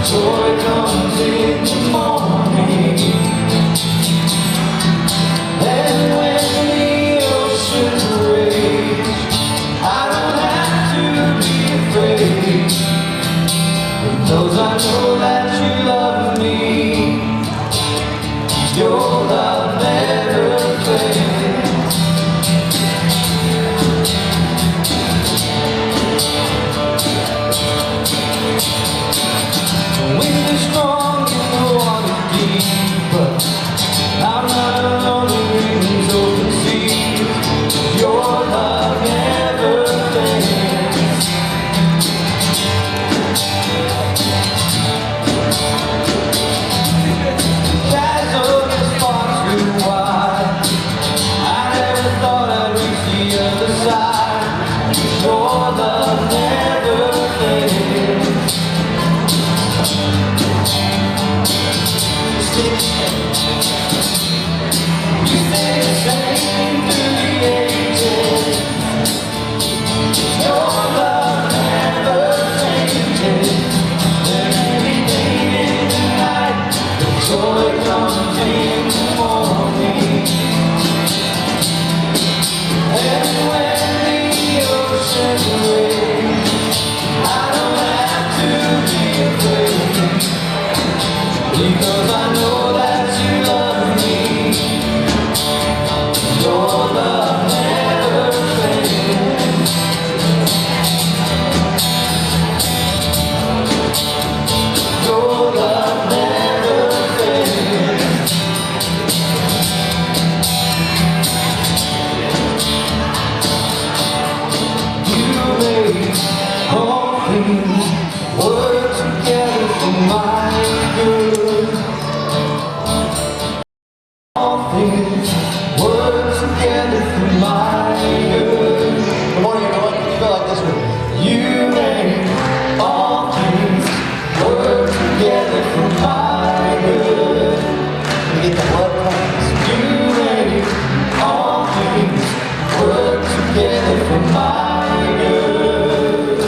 Joy comes in the morning, and when the oceans rage, I don't have to be afraid, because I know that you love me. Your love never fails. The wind is strong and the water deep, but I'm not alone in these open seas. Your love never fails. Chasm is far too wide. I never thought I'd reach the other side. Your love never fails. You stay the same through the ages. Your love never changes. There's anything in the night, the joy comes in the morning. And when the oceans rage, I don't have to be afraid, because I know that you love me. Your love never fails. Your love never fails. You make all things work together for my good. All things work together for my good. Good morning, everyone. Can you go like this with me? You make all things work together for my good. We get the blood comes. You make all things work together for my good.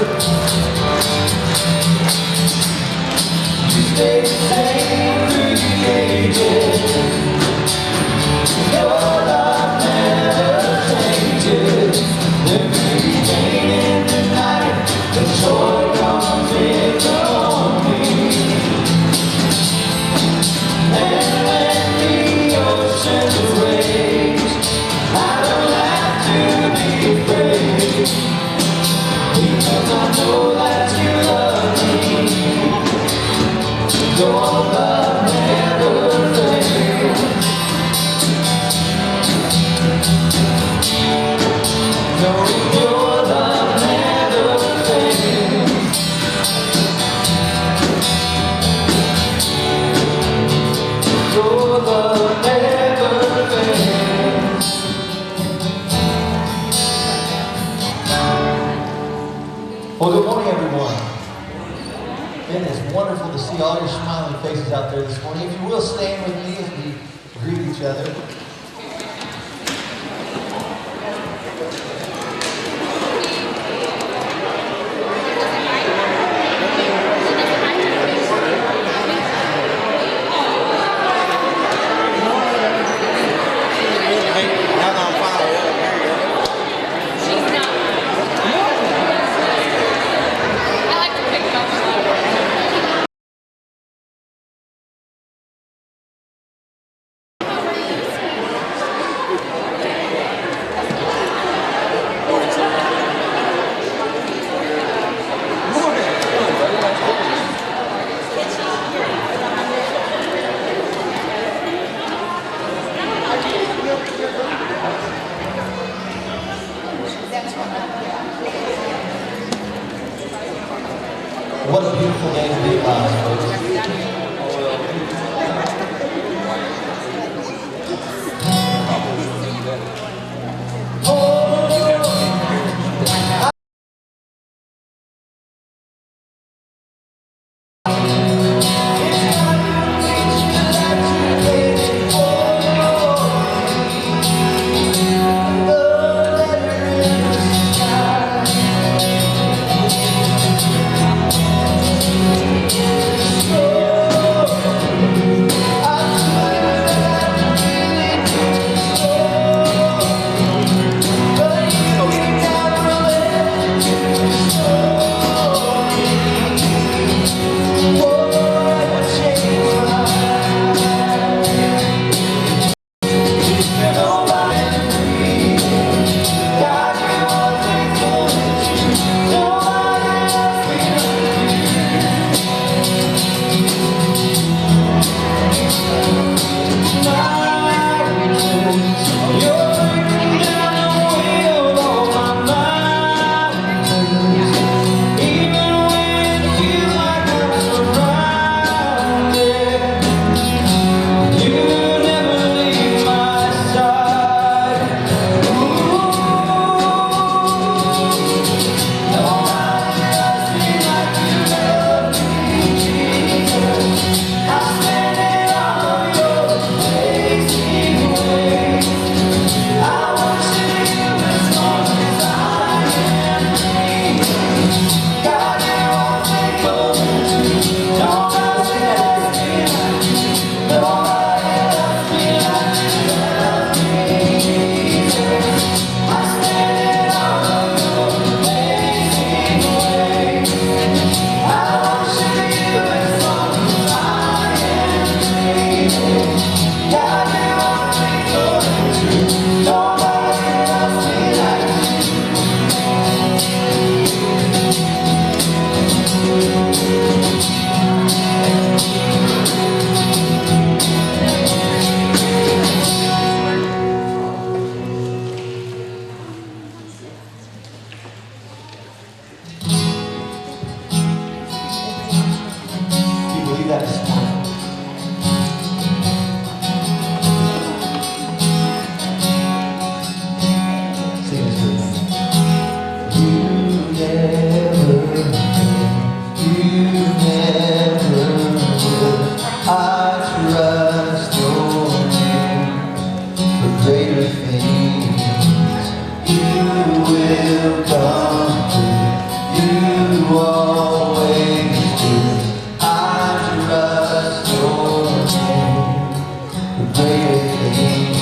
You stay the same through the ages. Your love never changes. There's anything in the night, the joy comes in the morning. And when the oceans rage, I don't have to be afraid, because I know that you love me. Your love never fails. No, your love never fails. Your love never fails. Well, good morning, everyone. It is wonderful to see all your smiling faces out there this morning. If you will, stand with me as we greet each other. What a beautiful day to be alive, folks. receive that this morning. Sing this with me. You never will. I trust your name for greater things. You will come through. You always do. I trust your name for greater things.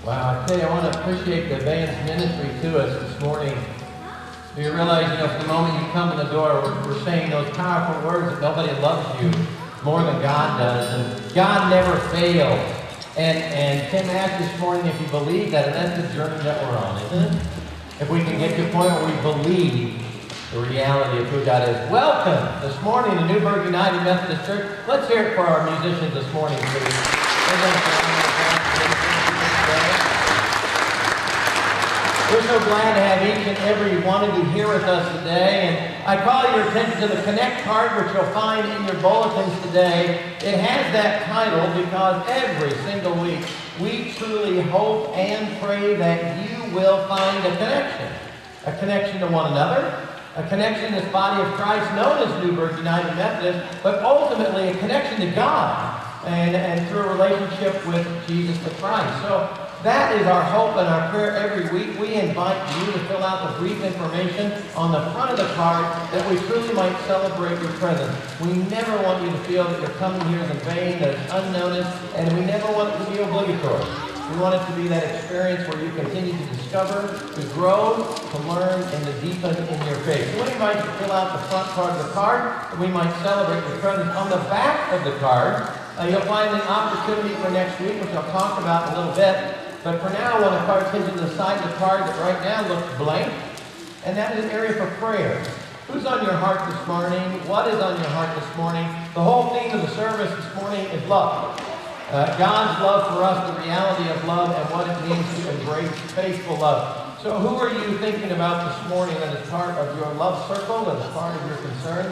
Wow, I tell you, I want to appreciate the band's ministry to us this morning. Do you realize, from the moment you come in the door, we're saying those powerful words that nobody loves you more than God does, and God never fails. And Tim asked this morning if you believe that, and that's the journey that we're on, isn't it? If we can get to a point where we believe the reality of who God is. Welcome this morning to Newburgh United Methodist Church. Let's hear it for our musicians this morning, please. We're so glad to have each and every one of you here with us today. And I call your attention to the Connect card, which you'll find in your bulletins today. It has that title because every single week we truly hope and pray that you will find a connection to one another, a connection to this body of Christ known as Newburgh United Methodist, but ultimately a connection to God and through a relationship with Jesus the Christ. So that is our hope and our prayer every week. We invite you to fill out the brief information on the front of the card that we truly might celebrate your presence. We never want you to feel that you're coming here in vain, that it's unnoticed, and we never want it to be obligatory. We want it to be that experience where you continue to discover, to grow, to learn, and to deepen in your faith. So we invite you to fill out the front part of the card that we might celebrate your presence. On the back of the card, you'll find an opportunity for next week, which I'll talk about in a little bit. But for now, I want to call attention to the side of the card that right now looks blank, and that is an area for prayer. Who's on your heart this morning? What is on your heart this morning? The whole theme of the service this morning is love. God's love for us, the reality of love, and what it means to embrace faithful love. So who are you thinking about this morning that is part of your love circle, that is part of your concern?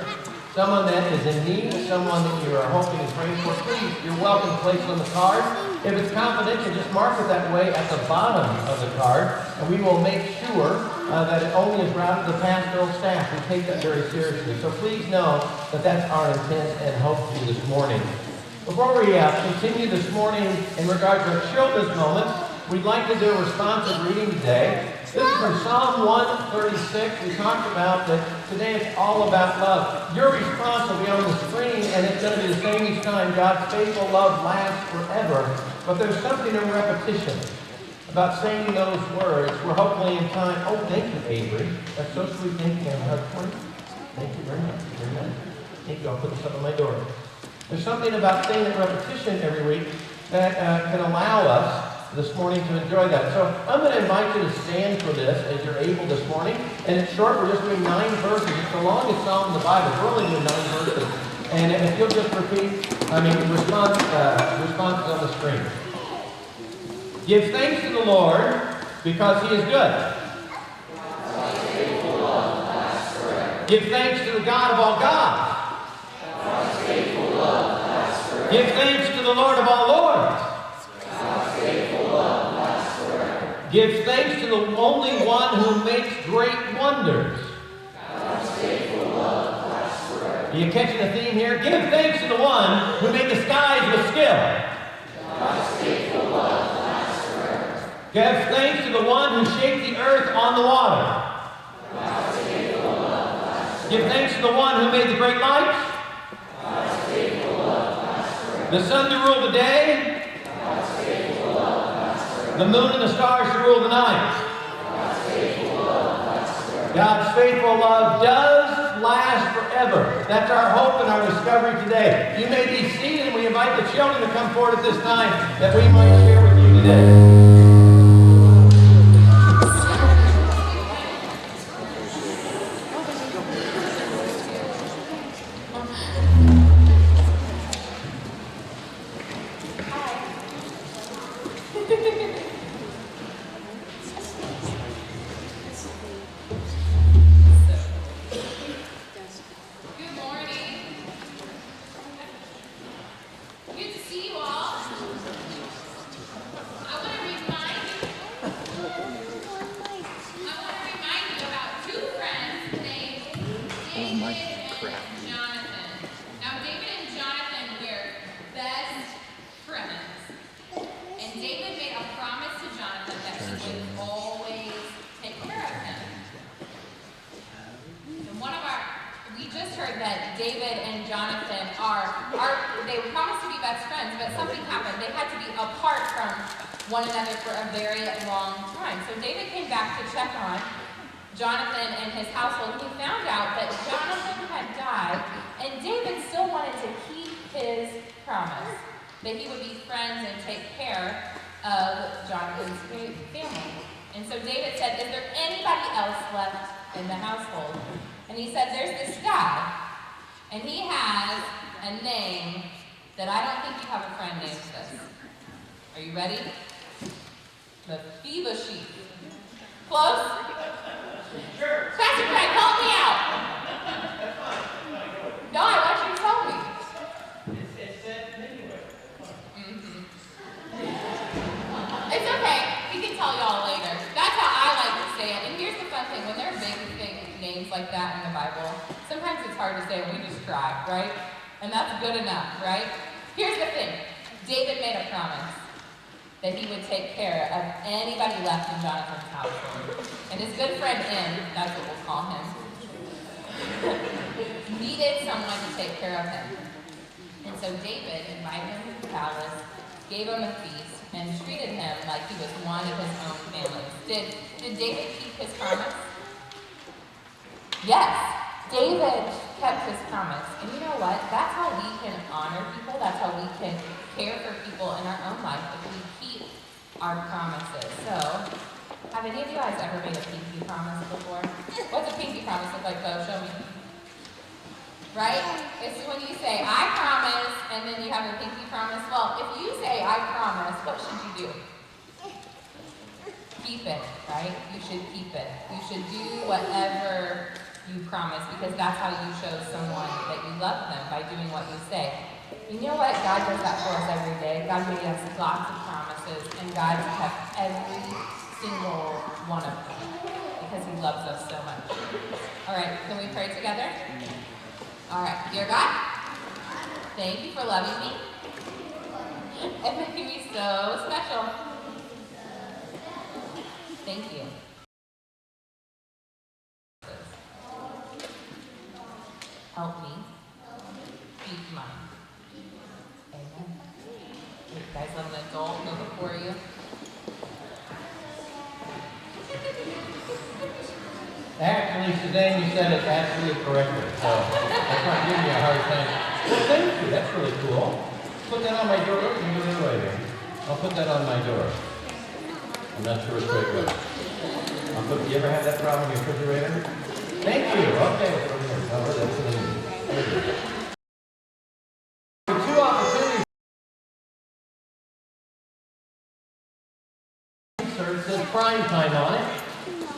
Someone that is in need, someone that you are hoping and praying for, please, you're welcome to place it on the card. If it's confidential, just mark it that way at the bottom of the card, and we will make sure that it only is routed to the pastoral staff. We take that very seriously. So please know that that's our intent and hope for you this morning. Before we continue this morning in regards to our children's moments, we'd like to do a responsive reading today. This is from Psalm 136. We talked about that today it's all about love. Your response will be on the screen, and it's going to be the same each time. God's faithful love lasts forever. But there's something in repetition about saying those words. We're hopefully in time. Oh, thank you, Avery. That's so sweet. Thank you. Thank you very much. Thank you. I'll put this up on my door. There's something about saying that repetition every week that can allow us this morning to enjoy that. So I'm going to invite you to stand for this as you're able this morning. And it's short. We're just doing 9 verses. It's the longest psalm in the Bible. We're only doing 9 verses. And if you'll just repeat, responses on the screen. Give thanks to the Lord because He is good. Give thanks to the God of all gods. Give thanks to the Lord of all lords. Give thanks to the only one who makes great wonders. Are you catching the theme here? Give thanks to the one who made the skies with skill. Give thanks to the one who shaped the earth on the water. Give thanks to the one who made the great lights. The sun to rule the day. The moon and the stars to rule the night. God's faithful love does last forever. That's our hope and our discovery today. You may be seated, and we invite the children to come forward at this time that we might share with you today. one another for a very long time. So David came back to check on Jonathan and his household. He found out that Jonathan had died, and David still wanted to keep his promise that he would be friends and take care of Jonathan's family. And so David said, "Is there anybody else left in the household?" And he said, "There's this guy, and he has a name that I don't think you have a friend named this." Are you ready? Mephibosheth. Close? Sure. Pastor Craig, help me out. No, I want you to tell me. It said anyway. It's okay. We can tell y'all later. That's how I like to say it. And here's the fun thing. When there are big names like that in the Bible, sometimes it's hard to say, and we just try, right? And that's good enough, right? Here's the thing. David made a promise. that he would take care of anybody left in Jonathan's household. And his good friend In, that's what we'll call him, needed someone to take care of him. And so David invited him to the palace, gave him a feast, and treated him like he was one of his own family. Did David keep his promise? Yes, David kept his promise. And you know what? That's how we can honor people. That's how we can care for people in our own life, if we keep our promises. So, have any of you guys ever made a pinky promise before? What's a pinky promise look like, though? Show me. Right? It's when you say, I promise, and then you have a pinky promise. Well, if you say, I promise, what should you do? Keep it, right? You should keep it. You should do whatever you promise, because that's how you show someone that you love them, by doing what you say. You know what? God does that for us every day. God made us lots of promises, and God kept every single one of them, because he loves us so much. All right, can we pray together? All right, dear God, thank you for loving me and making me so special. Thank you. Help me keep mine. Amen. You guys let an adult go before you. Actually, Suzanne, you said it absolutely correctly, so that's not giving you a hard time. Well, thank you. That's really cool. Put that on my door. You can do it right here. I'll put that on my door. I'm not sure which way it goes. You ever have that problem in your refrigerator? Thank you. Okay. Oh, that's what I need. Two opportunities. It says prime time on it.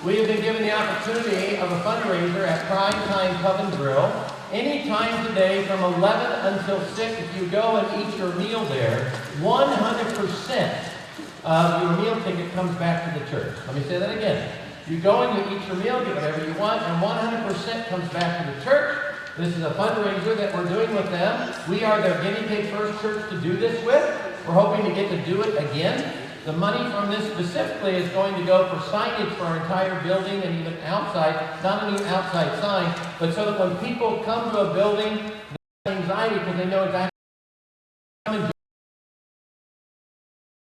We have been given the opportunity of a fundraiser at Prime Time Pub and Grill. Any time today from 11 until 6, if you go and eat your meal there, 100% of your meal ticket comes back to the church. Let me say that again. You go and you eat your meal, get whatever you want, and 100% comes back to the church. This is a fundraiser that we're doing with them. We are their guinea pig first church to do this with. We're hoping to get to do it again. The money from this specifically is going to go for signage for our entire building and even outside, not a new outside sign, but so that when people come to a building, they have anxiety because they know exactly what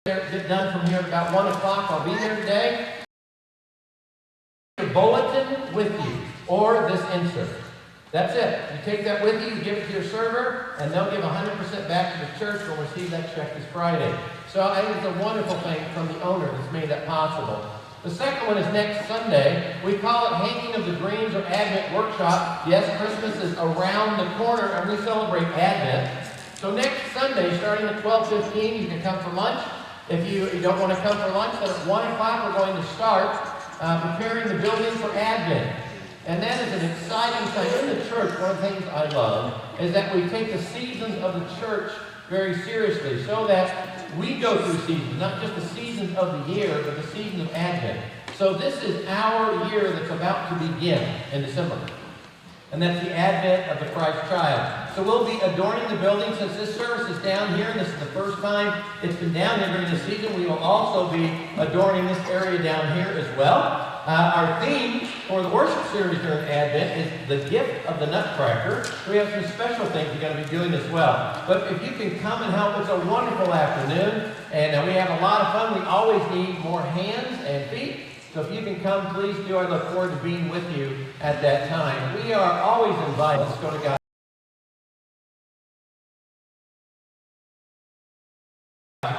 get done from here at about 1 o'clock. I'll be there today. A bulletin with you or this insert. That's it. You take that with you, you give it to your server, and they'll give 100% back to the church. We'll receive that check this Friday. So I think it's a wonderful thing from the owner that's made that possible. The second one is next Sunday. We call it Hanging of the Dreams or Advent Workshop. Yes, Christmas is around the corner, and we celebrate Advent. So next Sunday, starting at 12:15, you can come for lunch. If you don't want to come for lunch, then at 1 o'clock we're going to start preparing the building for Advent. And that is an exciting time. In the church, one of the things I love is that we take the seasons of the church very seriously, so that we go through seasons, not just the seasons of the year, but the season of Advent. So this is our year that's about to begin in December. And that's the Advent of the Christ child. So we'll be adorning the building. Since this service is down here, and this is the first time it's been down here during the season, we will also be adorning this area down here as well. Our theme for the worship series during Advent is the gift of the Nutcracker. We have some special things we're going to be doing as well. But if you can come and help, it's a wonderful afternoon, and we have a lot of fun. We always need more hands and feet. So if you can come, please do. I look forward to being with you at that time. We are always invited. Let's go to God.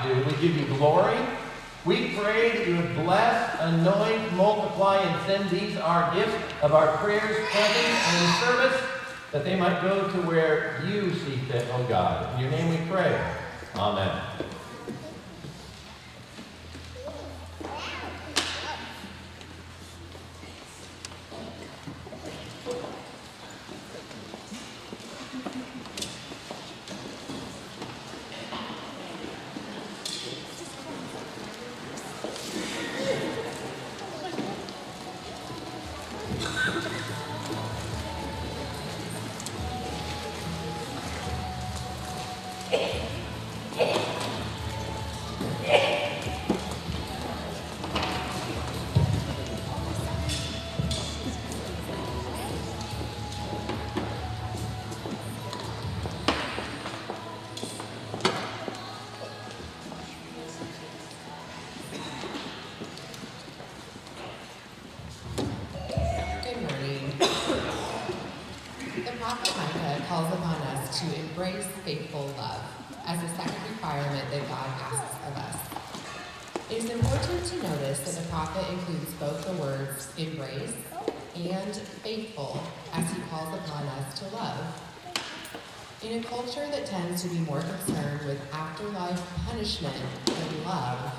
We give you glory. We pray that you would bless, anoint, multiply, and send these our gifts of our prayers, presence, and service, that they might go to where you see fit, oh God. In your name we pray. Amen. The prophet Micah calls upon us to embrace faithful love as the second requirement that God asks of us. It is important to notice that the prophet includes both the words embrace and faithful as he calls upon us to love. In a culture that tends to be more concerned with afterlife punishment than love,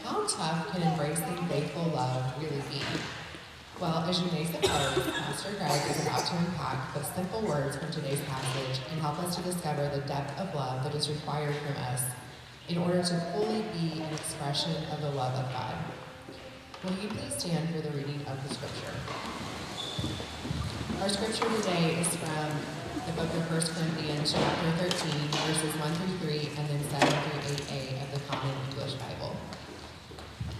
how tough can embracing faithful love really be? Well, as you may suppose, Pastor Greg is about to unpack the simple words from today's passage and help us to discover the depth of love that is required from us in order to fully be an expression of the love of God. Will you please stand for the reading of the scripture? Our scripture today is from the book of 1 Corinthians, chapter 13, verses 1 through 3, and then 7 through 8a of the Common English Bible.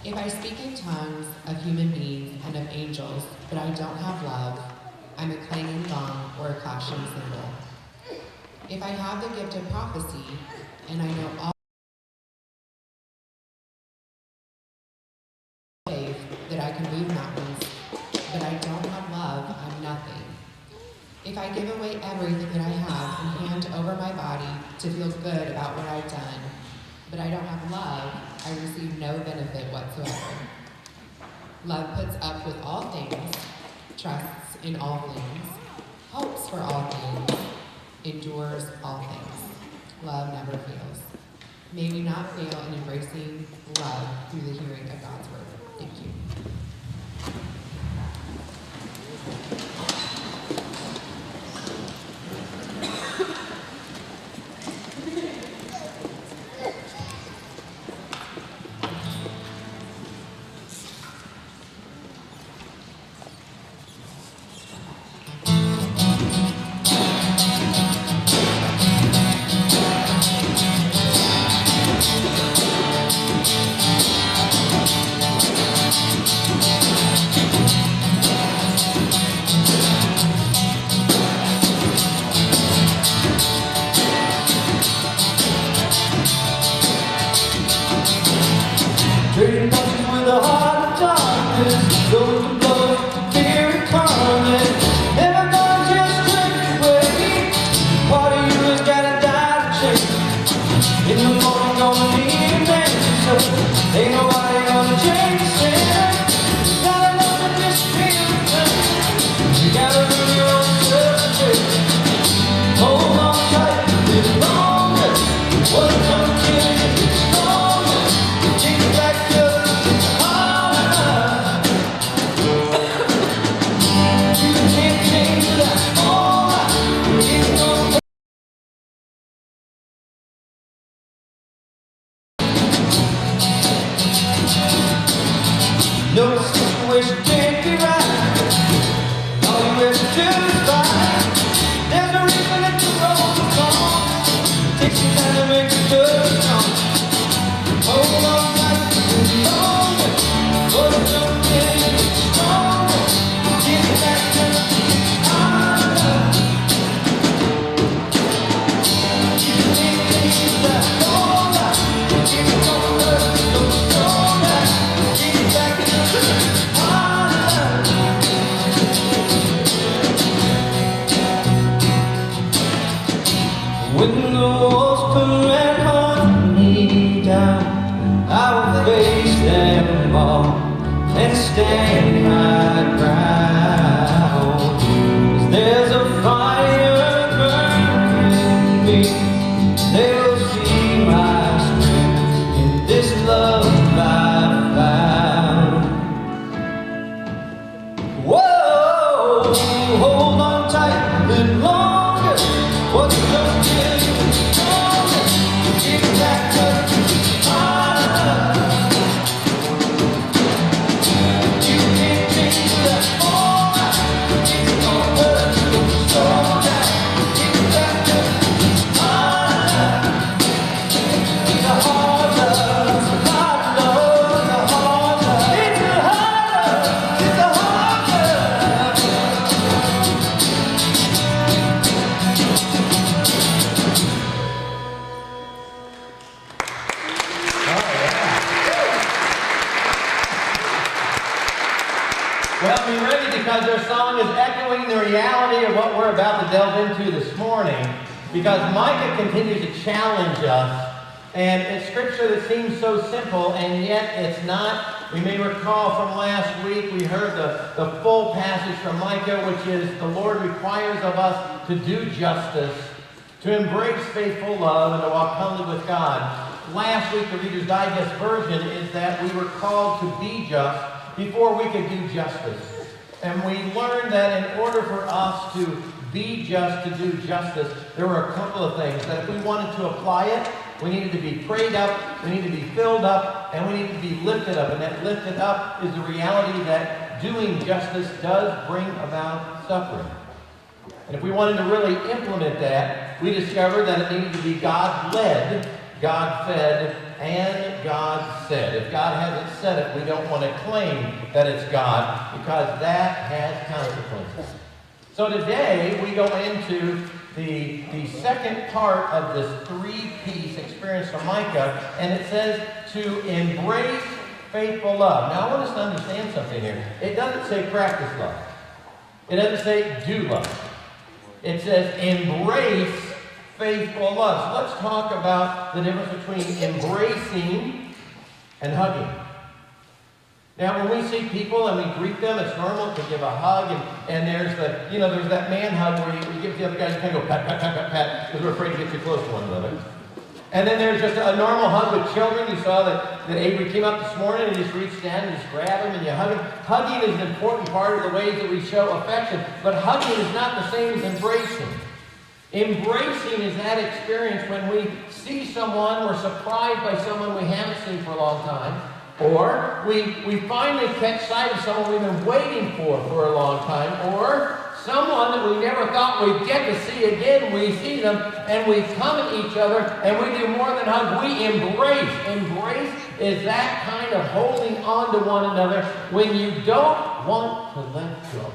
If I speak in tongues of human beings and of angels, but I don't have love, I'm a clanging gong or a clashing cymbal. If I have the gift of prophecy, and I know all faith that I can move mountains, but I don't have love, I'm nothing. If I give away everything that I have and hand over my body to feel good about what I've done, but I don't have love, I receive no benefit whatsoever. Love puts up with all things, trusts in all things, hopes for all things, endures all things. Love never fails. May we not fail in embracing love through the hearing of God's word. Thank you. Trading punches with a heart of darkness, goes to blows, fear and torment. Never gonna just drift away. Part of you has gotta die to change. In the morning, gonna need an answer, so ain't nobody gonna change the sin. Gotta love and disappear. You gotta run your own self. Hold on tight a little longer. What's gonna kill you is stronger. Take it back up to the heart. You can't change that. All right, it's gonna no situation can't be right. All you have to do is fight. There's no reason that the road is long. Take some time to make it good strong. Hold on tight a little longer. Hold on tight stronger. Get back to the heart. You can't change that. All right, it's gonna go stronger. Get back to the heart. When the walls come and hunt me down, I will face them all and stand my ground. 'Cause there's a fire burning in me. They'll see my strength in this love I found. Whoa, hold on tight a little longer. What's gonna kill you is stronger. Get back up to the heart. You can't change that. All right, it's gonna hurt you so bad. Get back up to the heart. It's a hard love, it's a hard love, it's a hard love. It's a hard love, it's a hard love. because their song is echoing the reality of what we're about to delve into this morning. Because Micah continues to challenge us. And it's scripture that seems so simple, and yet it's not. We may recall from last week, we heard the full passage from Micah, which is the Lord requires of us to do justice, to embrace faithful love, and to walk humbly with God. Last week, the Reader's Digest version is that we were called to be just before we could do justice. And we learned that in order for us to be just, to do justice, there were a couple of things. That if we wanted to apply it, we needed to be prayed up, we needed to be filled up, and we needed to be lifted up. And that lifted up is the reality that doing justice does bring about suffering. And if we wanted to really implement that, we discovered that it needed to be God-led, God-fed, and God said. If God hasn't said it, we don't want to claim that it's God, because that has consequences. So today, we go into the second part of this three-piece experience from Micah, and it says to embrace faithful love. Now, I want us to understand something here. It doesn't say practice love. It doesn't say do love. It says embrace faithful love. So let's talk about the difference between embracing and hugging. Now, when we see people and we greet them, it's normal to give a hug, and there's there's that man hug where you give the other guy, you kind of go pat, pat, pat, pat, pat, because we're afraid to get too close to one another. And then there's just a normal hug with children. You saw that Avery came up this morning and just reached down and just grabbed him and you hug him. Hugging is an important part of the ways that we show affection, but hugging is not the same as embracing. Embracing is that experience when we see someone, we're surprised by someone we haven't seen for a long time, or we finally catch sight of someone we've been waiting for a long time, or someone that we never thought we'd get to see again. We see them and we come at each other and we do more than hug. We embrace. Embrace is that kind of holding on to one another when you don't want to let go.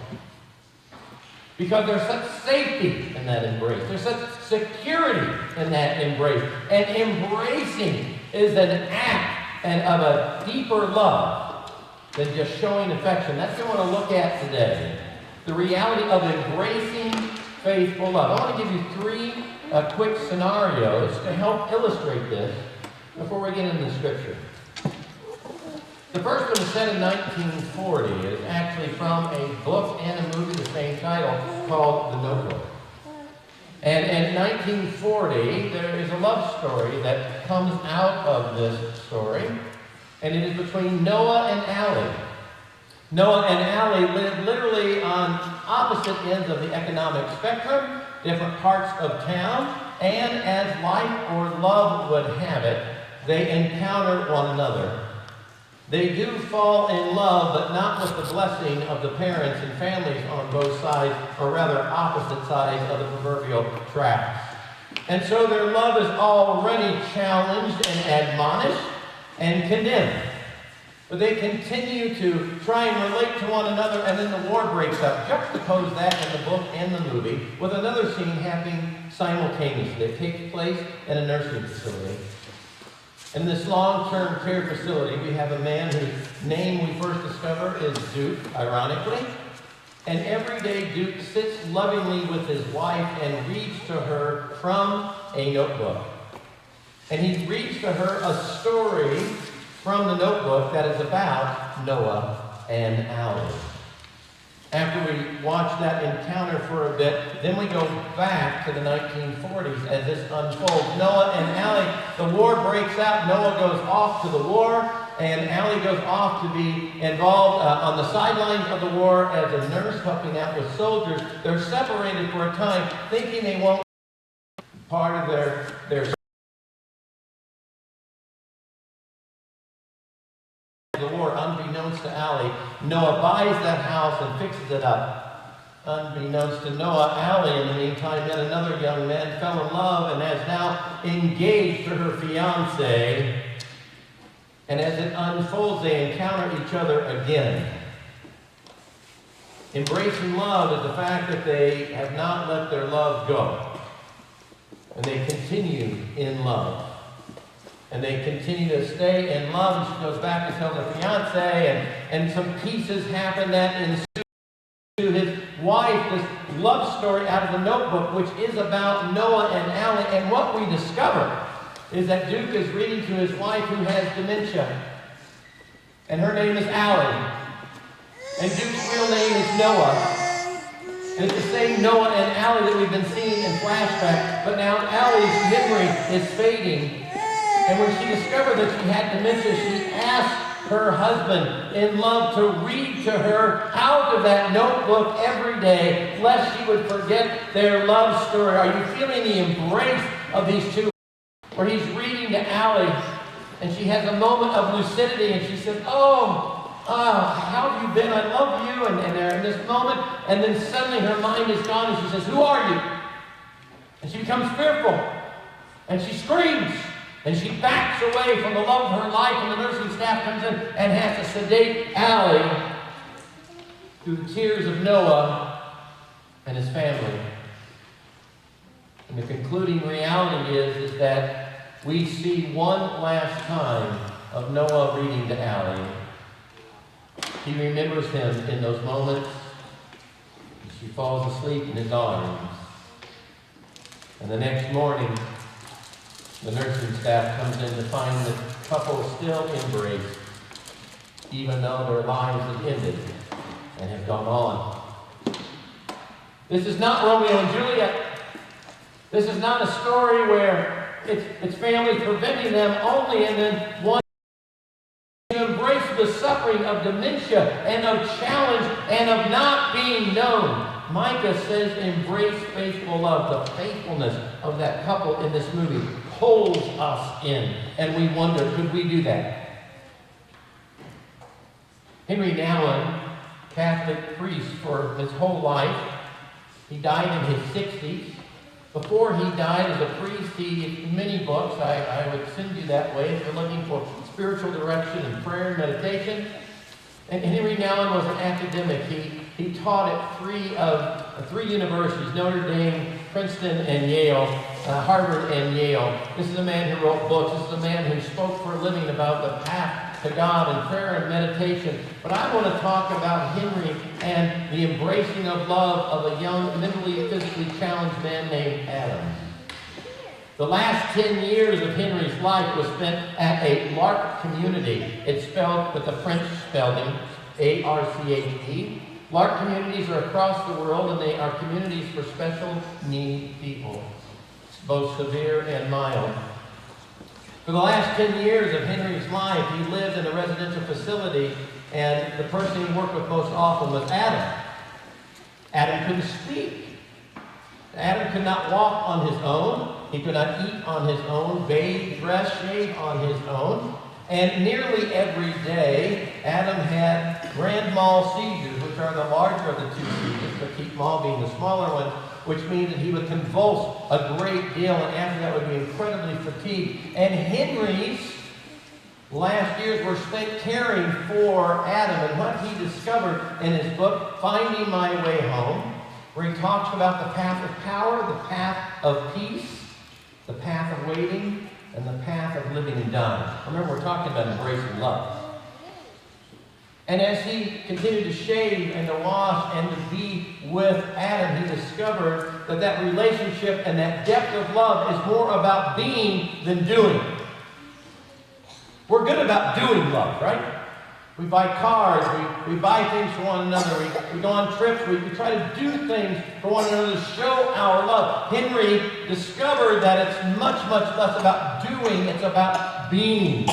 Because there's such safety in that embrace. There's such security in that embrace. And embracing is an act and of a deeper love than just showing affection. That's what I want to look at today. The reality of embracing faithful love. I want to give you three quick scenarios to help illustrate this before we get into the scripture. The first one is set in 1940. It is actually from a book and a movie, the same title, called The Notebook. And in 1940, there is a love story that comes out of this story, and it is between Noah and Allie. Noah and Allie lived literally on opposite ends of the economic spectrum, different parts of town, and as life or love would have it, they encounter one another. They do fall in love, but not with the blessing of the parents and families on both sides, or rather opposite sides of the proverbial tracks. And so their love is already challenged and admonished and condemned. But they continue to try and relate to one another, and then the war breaks out. Juxtapose that in the book and the movie with another scene happening simultaneously. It takes place in a nursing facility. In this long-term care facility, we have a man whose name we first discover is Duke, ironically. And every day Duke sits lovingly with his wife and reads to her from a notebook. And he reads to her a story from the notebook that is about Noah and Allie. After we watch that encounter for a bit, then we go back to the 1940s as this unfolds. Noah and Allie, the war breaks out. Noah goes off to the war, and Allie goes off to be involved on the sidelines of the war as a nurse helping out with soldiers. They're separated for a time, thinking they won't be part of their the war. Unbeknownst to Allie, Noah buys that house and fixes it up. Unbeknownst to Noah, Allie, in the meantime, met another young man, fell in love, and has now engaged to her fiancé. And as it unfolds, they encounter each other again. Embracing love is the fact that they have not let their love go. And they continue in love. And they continue to stay in love. And she goes back and tells her fiancé, and some pieces happen that ensue. to his wife this love story out of the Notebook, which is about Noah and Allie. And what we discover is that Duke is reading to his wife who has dementia. And her name is Allie. And Duke's real name is Noah. And it's the same Noah and Allie that we've been seeing in flashback. But now Allie's memory is fading. And when she discovered that she had dementia, she asked her husband in love to read to her out of that notebook every day, lest she would forget their love story. Are you feeling the embrace of these two? Where he's reading to Allie, and she has a moment of lucidity, and she says, how have you been? I love you. And they're in this moment, and then suddenly her mind is gone, and she says, who are you? And she becomes fearful, and she screams. And she backs away from the love of her life, and the nursing staff comes in and has to sedate Allie through the tears of Noah and his family. And the concluding reality is that we see one last time of Noah reading to Allie. He remembers him in those moments. She falls asleep in his arms. And the next morning, the nursing staff comes in to find the couple still embraced, even though their lives have ended and have gone on. This is not Romeo and Juliet. This is not a story where it's families preventing them only, and then one to embrace the suffering of dementia and of challenge and of not being known. Micah says, embrace faithful love. The faithfulness of that couple in this movie holds us in. And we wonder, could we do that? Henry Nouwen, Catholic priest for his whole life, he died in his 60s. Before he died as a priest, he, many books, I would send you that way if you're looking for spiritual direction and prayer and meditation. And Henry Nouwen was an academic. He taught at three universities, Notre Dame, Princeton, and Yale, Harvard and Yale. This is a man who wrote books. This is a man who spoke for a living about the path to God and prayer and meditation. But I want to talk about Henry and the embracing of love of a young, mentally, physically challenged man named Adam. The last 10 years of Henry's life was spent at a LARC community. It's spelled with the French spelling, A-R-C-H-E. LARC communities are across the world, and they are communities for special need people, both severe and mild. For the last 10 years of Henry's life, he lived in a residential facility, and the person he worked with most often was Adam. Adam couldn't speak. Adam could not walk on his own. He could not eat on his own, bathe, dress, shave on his own. And nearly every day, Adam had grand mal seizures, which are the larger of the two seizures, but keep mal being the smaller one, which means that he would convulse a great deal, and after that would be incredibly fatigued. And Henry's last years were spent caring for Adam, and what he discovered in his book, Finding My Way Home, where he talks about the path of power, the path of peace, the path of waiting, and the path of living and dying. Remember, we're talking about embracing love. And as he continued to shave and to wash and to be with Adam, he discovered that that relationship and that depth of love is more about being than doing. We're good about doing love, right? We buy cars, we buy things for one another, we go on trips, we try to do things for one another to show our love. Henry discovered that it's much, much less about doing, it's about being.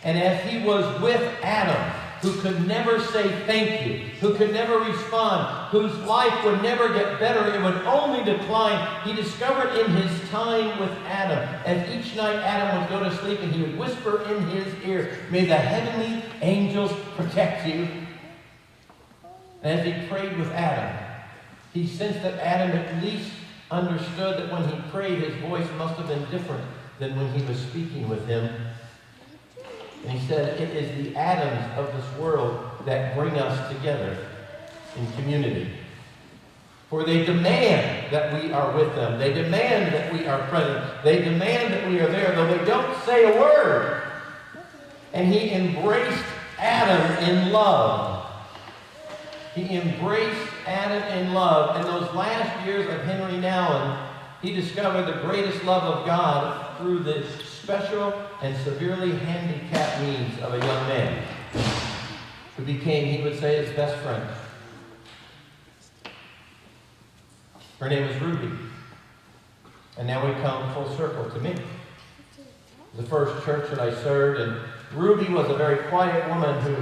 And as he was with Adam, who could never say thank you, who could never respond, whose life would never get better, it would only decline, he discovered in his time with Adam, as each night Adam would go to sleep and he would whisper in his ear, may the heavenly angels protect you. And as he prayed with Adam, he sensed that Adam at least understood that when he prayed, his voice must have been different than when he was speaking with him. And he said, it is the Adams of this world that bring us together in community. For they demand that we are with them. They demand that we are present. They demand that we are there, though they don't say a word. And he embraced Adam in love. He embraced Adam in love. And those last years of Henry Nouwen, he discovered the greatest love of God through the special and severely handicapped needs of a young man who became, he would say, his best friend. Her name is Ruby. And now we come full circle to me. The first church that I served, and Ruby was a very quiet woman who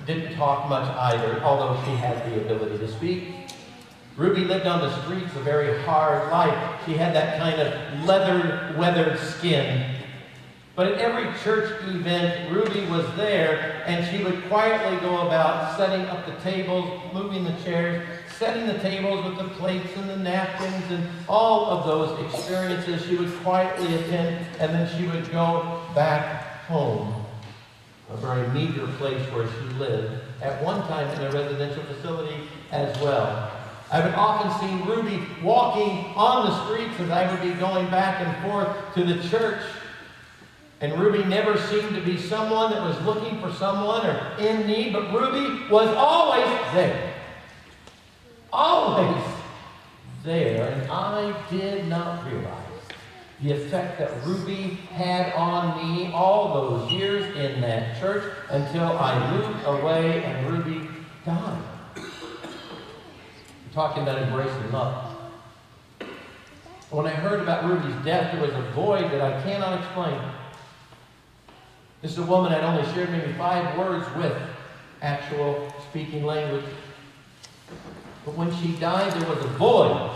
didn't talk much either, although she had the ability to speak. Ruby lived on the streets a very hard life. She had that kind of leathered, weathered skin. But at every church event, Ruby was there, and she would quietly go about setting up the tables, moving the chairs, setting the tables with the plates and the napkins and all of those experiences. She would quietly attend, and then she would go back home, a very meager place where she lived, at one time in a residential facility as well. I would often see Ruby walking on the streets as I would be going back and forth to the church. And Ruby never seemed to be someone that was looking for someone or in need, but Ruby was always there. Always there. And I did not realize the effect that Ruby had on me all those years in that church until I moved away and Ruby died. We're talking about embracing love. When I heard about Ruby's death, there was a void that I cannot explain. This is a woman I'd only shared maybe 5 words with, actual speaking language. But when she died, there was a void.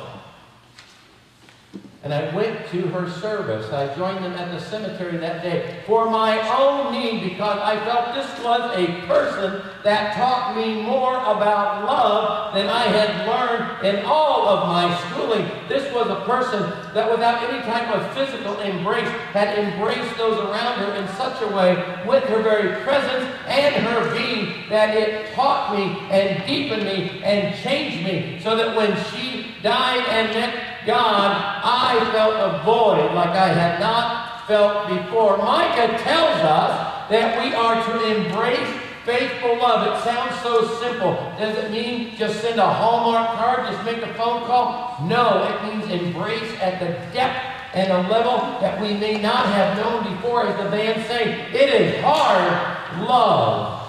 And I went to her service. I joined them at the cemetery that day for my own need, because I felt this was a person that taught me more about love than I had learned in all of my schooling. This was a person that without any type of physical embrace had embraced those around her in such a way with her very presence and her being that it taught me and deepened me and changed me, so that when she died and met God, I felt a void like I had not felt before. Micah tells us that we are to embrace faithful love. It sounds so simple. Does it mean just send a Hallmark card, just make a phone call? No, it means embrace at the depth and a level that we may not have known before, as the band sang. It is hard love.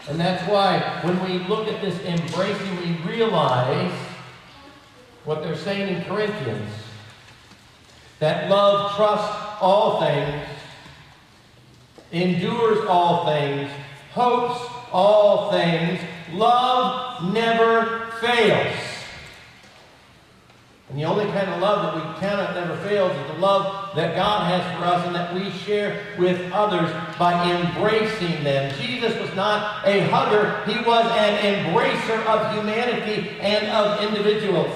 And that's why when we look at this embracing, we realize what they're saying in Corinthians, that love trusts all things, endures all things, hopes all things. Love never fails. And the only kind of love that we cannot never fails is the love that God has for us and that we share with others by embracing them. Jesus was not a hugger. He was an embracer of humanity and of individuals.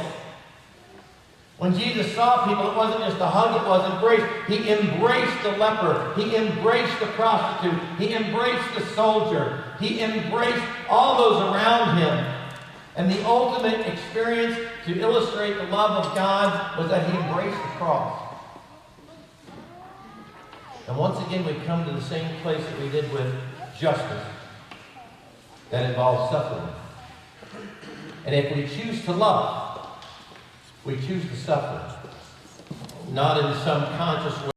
When Jesus saw people, it wasn't just a hug, it was embrace. He embraced the leper. He embraced the prostitute. He embraced the soldier. He embraced all those around him. And the ultimate experience to illustrate the love of God was that he embraced the cross. And once again, we come to the same place that we did with justice. That involves suffering. And if we choose to love, we choose to suffer, not in some conscious way.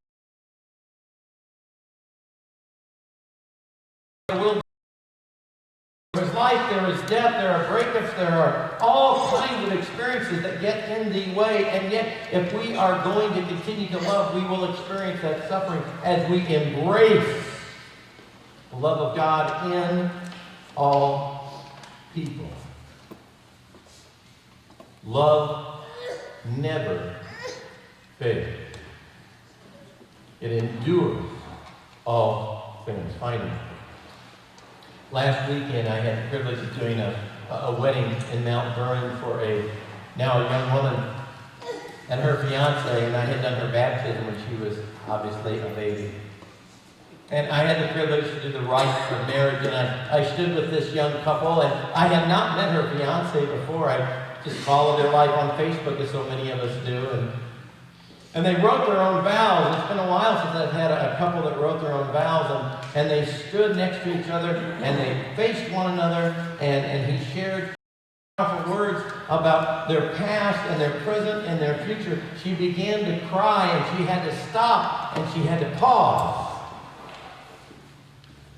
There is life, there is death, there are breakups, there are all kinds of experiences that get in the way, and yet if we are going to continue to love, we will experience that suffering as we embrace the love of God in all people. Love never fails. It endures all things. Finally, last weekend I had the privilege of doing a wedding in Mount Vernon for a young woman and her fiance, and I had done her baptism when she was obviously a baby. And I had the privilege to do the rite of marriage, and I stood with this young couple, and I had not met her fiance before. I just followed their life on Facebook, as so many of us do. And they wrote their own vows. It's been a while since I've had a couple that wrote their own vows. And they stood next to each other, and they faced one another, and he shared about their past and their present and their future, she began to cry, and she had to stop and she had to pause.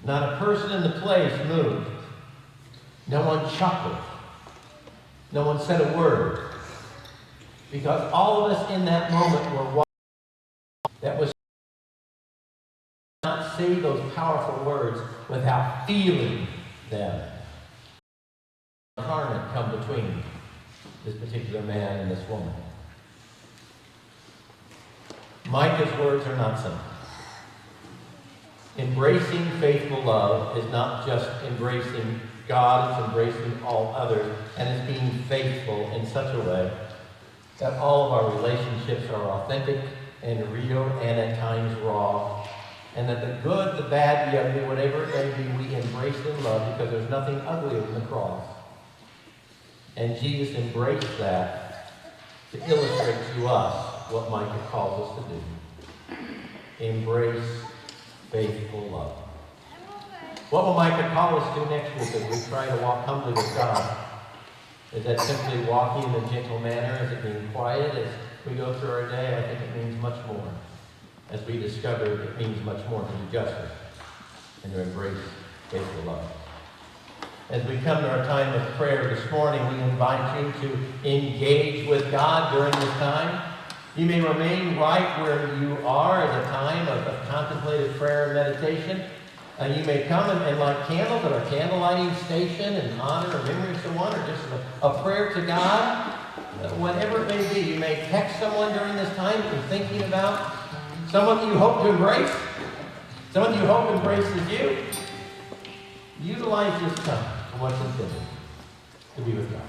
Not a person in the place moved. No one chuckled. No one said a word. Because all of us in that moment were watching. That was not say those powerful words without feeling them. Incarnate come between this particular man and this woman. Micah's words are not simple. Embracing faithful love is not just embracing God, it's embracing all others, and it's being faithful in such a way that all of our relationships are authentic and real and at times raw, and that the good, the bad, the ugly, whatever it may be, we embrace in love, because there's nothing uglier than the cross. And Jesus embraced that to illustrate to us what Micah calls us to do. Embrace faithful love. What will Micah call us to next week as we try to walk humbly with God? Is that simply walking in a gentle manner? Is it being quiet as we go through our day? I think it means much more. As we discover, it means much more to do justice and to embrace faithful love. As we come to our time of prayer this morning, we invite you to engage with God during this time. You may remain right where you are at a time of contemplative prayer and meditation. You may come and light candles at our candle lighting station in honor or memory of someone, or just a prayer to God. Whatever it may be, you may text someone during this time that you're thinking about, someone you hope to embrace, someone you hope embraces you. Utilize this time for what's intended, to be with God.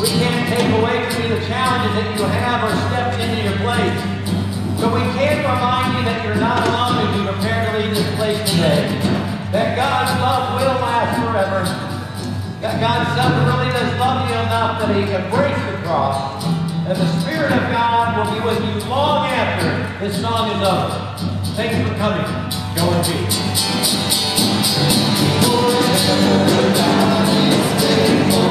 We can't take away from you the challenges that you have or step into your place. So we can remind you that you're not alone as you prepare to leave this place today. That God's love will last forever. That God's Son really does love you enough that He embraced the cross. And the Spirit of God will be with you long after this song is over. Thank you for coming. Go in peace. Forever God is faithful,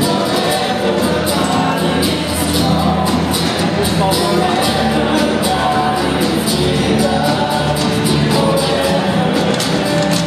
forever God is strong.